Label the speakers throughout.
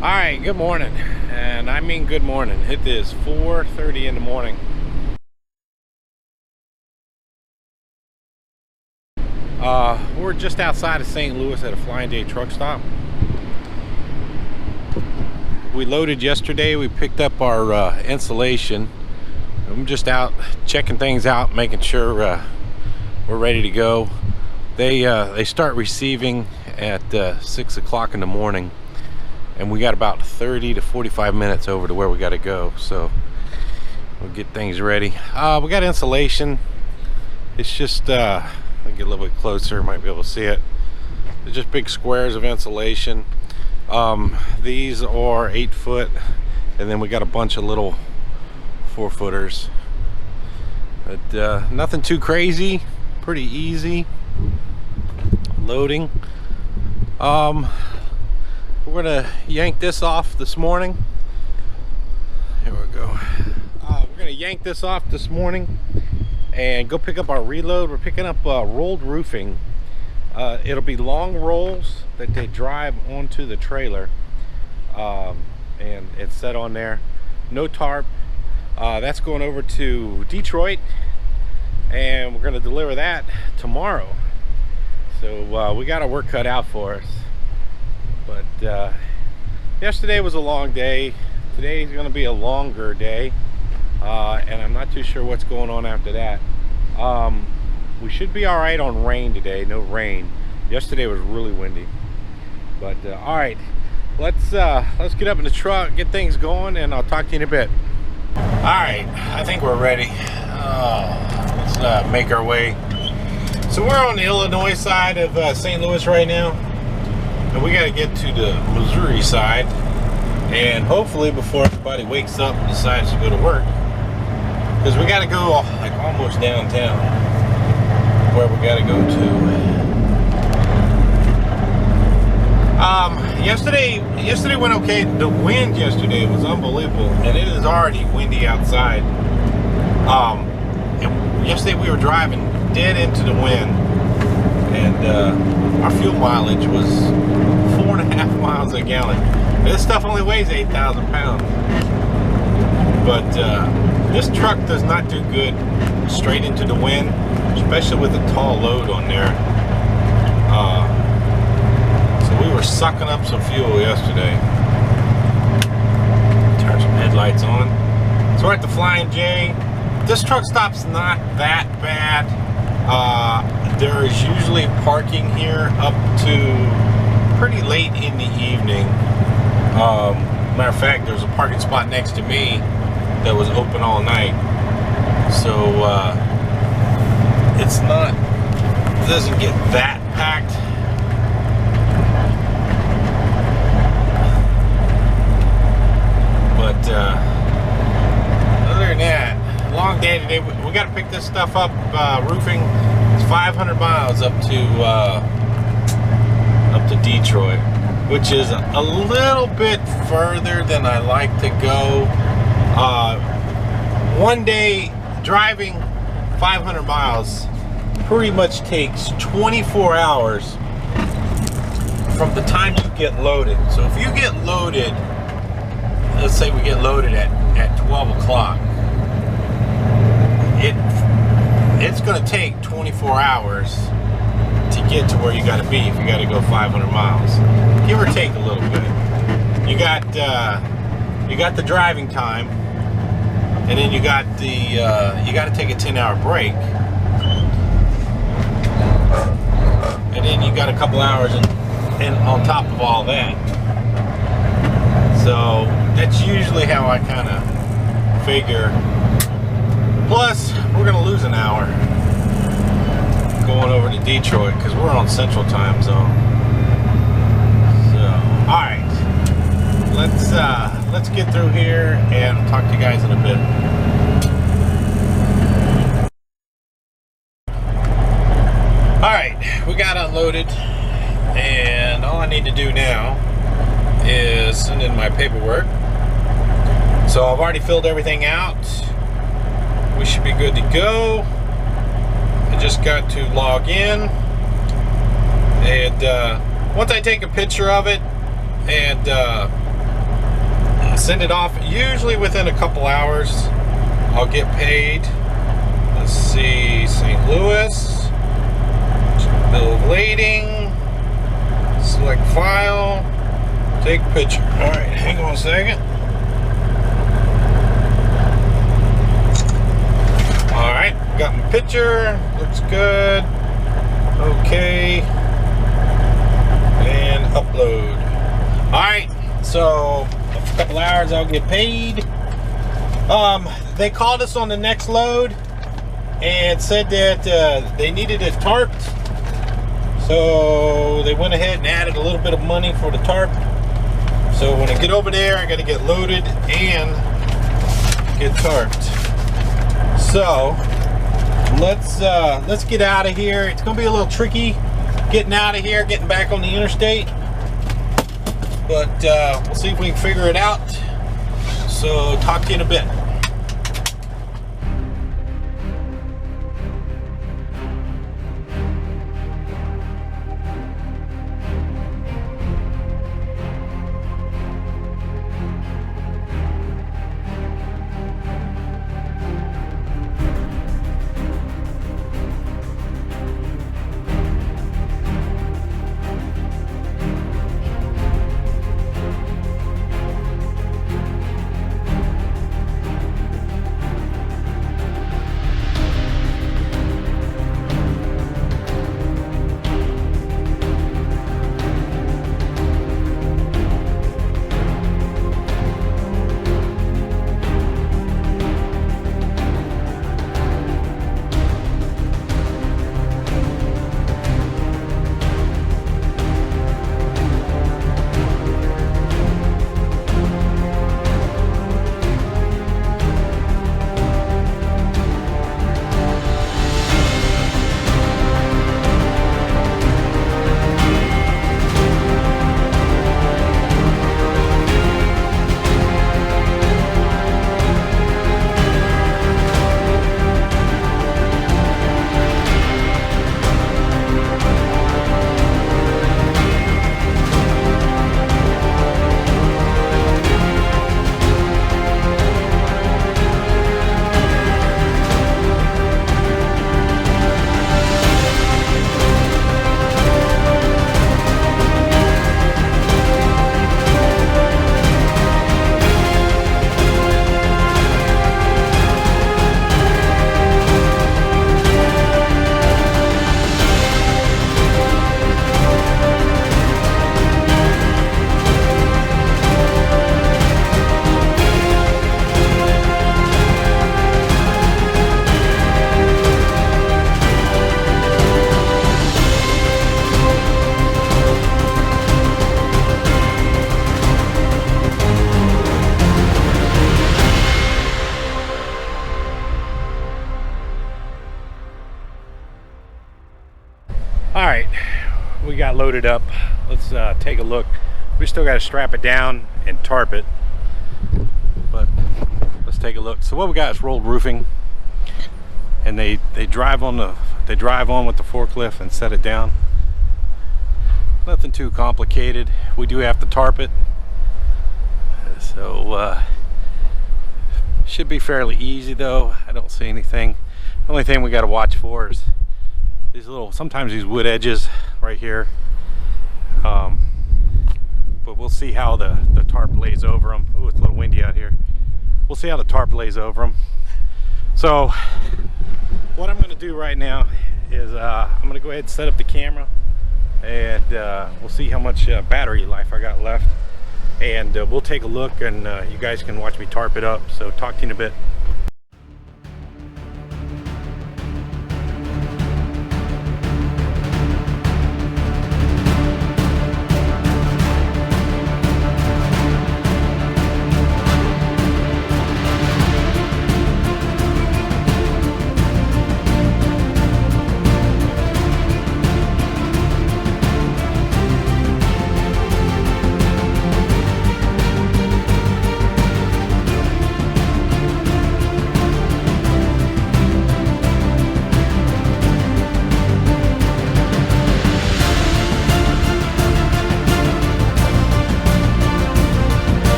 Speaker 1: Alright, good morning. And I mean good morning. It is 4:30 in the morning. We're just outside of St. Louis at a Flying J truck stop. We loaded yesterday. We picked up our insulation. I'm just out checking things out, making sure we're ready to go. They start receiving at 6 o'clock in the morning. And we got about 30 to 45 minutes over to where we got to go, so we'll get things ready. We got insulation. It's just I'll get a little bit closer, might be able to see it. They're just big squares of insulation. These are 8 foot, and then we got a bunch of little 4-footers. But nothing too crazy, pretty easy loading. We're gonna yank this off this morning. Here we go. We're gonna yank this off this morning and go pick up our reload. We're picking up rolled roofing. It'll be long rolls that they drive onto the trailer, and it's set on there. No tarp. That's going over to Detroit, and we're gonna deliver that tomorrow. So we got our work cut out for us. But yesterday was a long day. Today is going to be a longer day, and I'm not too sure what's going on after that. We should be all right on rain today. No rain. Yesterday was really windy. But all right, let's get up in the truck, get things going, and I'll talk to you in a bit. All right, I think we're ready. Let's make our way. So we're on the Illinois side of St. Louis right now. And we got to get to the Missouri side, and hopefully before everybody wakes up and decides to go to work, because we got to go like almost downtown where we got to go to. Yesterday went okay. The wind yesterday was unbelievable, and it is already windy outside. And yesterday we were driving dead into the wind, and our fuel mileage was 4.5 miles a gallon. And this stuff only weighs 8,000 pounds. But this truck does not do good straight into the wind, especially with a tall load on there. So we were sucking up some fuel yesterday. Turn some headlights on. So we're at the Flying J. This truck stop's not that bad. There is usually parking here up to pretty late in the evening. Matter of fact, there's a parking spot next to me that was open all night. So it doesn't get that packed. But other than that, long day today. We got to pick this stuff up. Roofing. It's 500 miles up to Detroit, which is a little bit further than I like to go. One day driving 500 miles pretty much takes 24 hours from the time you get loaded. So if you get loaded, let's say we get loaded at 12 o'clock, it's going to take 24 hours to get to where you got to be if you got to go 500 miles, give or take a little bit. You got the driving time, and then you got to take a 10-hour break, and then you got a couple hours and on top of all that. So that's usually how I kind of figure. Plus, we're going to lose an hour going over to Detroit because we're on Central Time Zone. So, all right, let's get through here and I'll talk to you guys in a bit. All right, we got unloaded, and all I need to do now is send in my paperwork. So I've already filled everything out. We should be good to go. I just got to log in, and once I take a picture of it and send it off. Usually within a couple hours, I'll get paid. Let's see, St. Louis, bill of lading, select file, take picture. All right, hang on a second. All right, got my picture, looks good. Okay, and upload. All right, so a couple hours I'll get paid. They called us on the next load and said that they needed it tarped, so they went ahead and added a little bit of money for the tarp. So when I get over there, I got to get loaded and get tarped. So let's get out of here. It's gonna be a little tricky getting out of here, getting back on the interstate, but we'll see if we can figure it out. So talk to you in a bit. All right, we got loaded up. Let's take a look. We still got to strap it down and tarp it, but let's take a look. So what we got is rolled roofing, and they drive on with the forklift and set it down. Nothing too complicated. We do have to tarp it, so should be fairly easy though. I don't see anything. The only thing we got to watch for is these sometimes these wood edges right here, but we'll see how the tarp lays over them. Oh, it's a little windy out here. We'll see how the tarp lays over them. So what I'm going to do right now is I'm going to go ahead and set up the camera, and we'll see how much battery life I got left, and we'll take a look, and you guys can watch me tarp it up. So talk to you in a bit.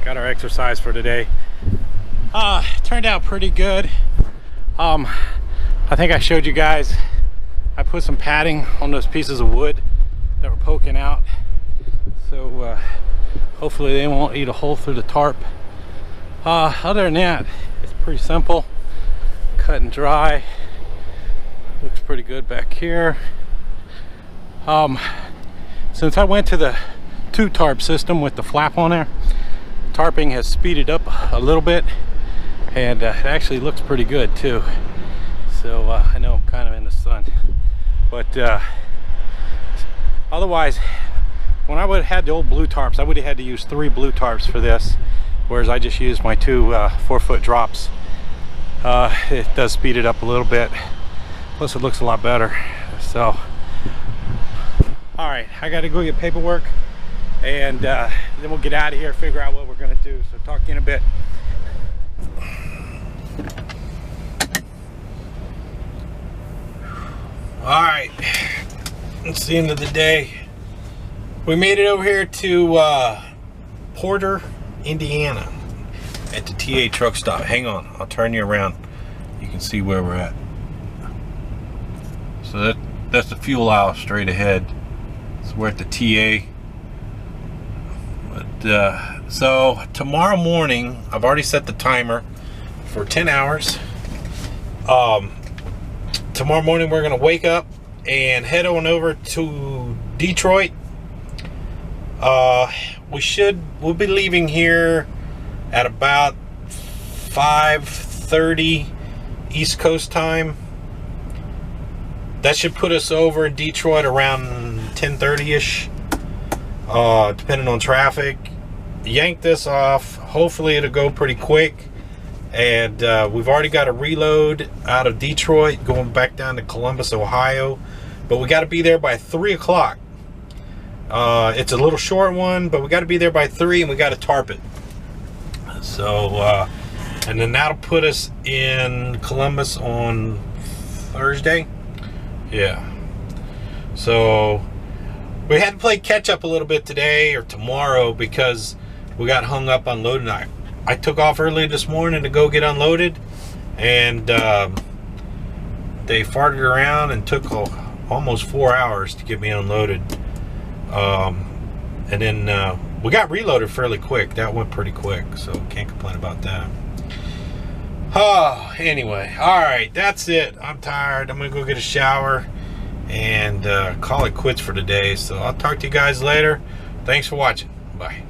Speaker 1: got our exercise for today. Turned out pretty good. I think I showed you guys, I put some padding on those pieces of wood that were poking out, so hopefully they won't eat a hole through the tarp. Other than that, it's pretty simple, cut and dry. Looks pretty good back here. Since I went to the 2-tarp system with the flap on there, tarping has speeded up a little bit, and it actually looks pretty good too. So I know I'm kind of in the sun, but otherwise, when I would have had the old blue tarps, I would have had to use 3 blue tarps for this, whereas I just used my 2 4-foot drops. It does speed it up a little bit, plus it looks a lot better. So all right, I got to go get paperwork, and then we'll get out of here, figure out what we're going to do. So talk to you in a bit. All right, it's the end of the day. We made it over here to Porter, Indiana, at the TA truck stop. Hang on, I'll turn you around. You can see where we're at. So that's the fuel aisle straight ahead. So we're at the TA. But so tomorrow morning, I've already set the timer for 10 hours. Tomorrow morning we're gonna wake up and head on over to Detroit. We'll be leaving here at about 5:30 East Coast time. That should put us over in Detroit around 10:30ish, depending on traffic. Yank this off. Hopefully it'll go pretty quick. And we've already got a reload out of Detroit going back down to Columbus, Ohio. But we got to be there by 3 o'clock. It's a little short one, but we got to be there by 3, and we got to tarp it. So, and then that'll put us in Columbus on Thursday. Yeah. So we had to play catch up a little bit today or tomorrow because we got hung up on loading. I took off early this morning to go get unloaded, and they farted around and took almost 4 hours to get me unloaded. And then we got reloaded fairly quick. That went pretty quick, so can't complain about that. Oh, anyway, all right, that's it. I'm tired. I'm gonna go get a shower and call it quits for today. So I'll talk to you guys later. Thanks for watching. Bye.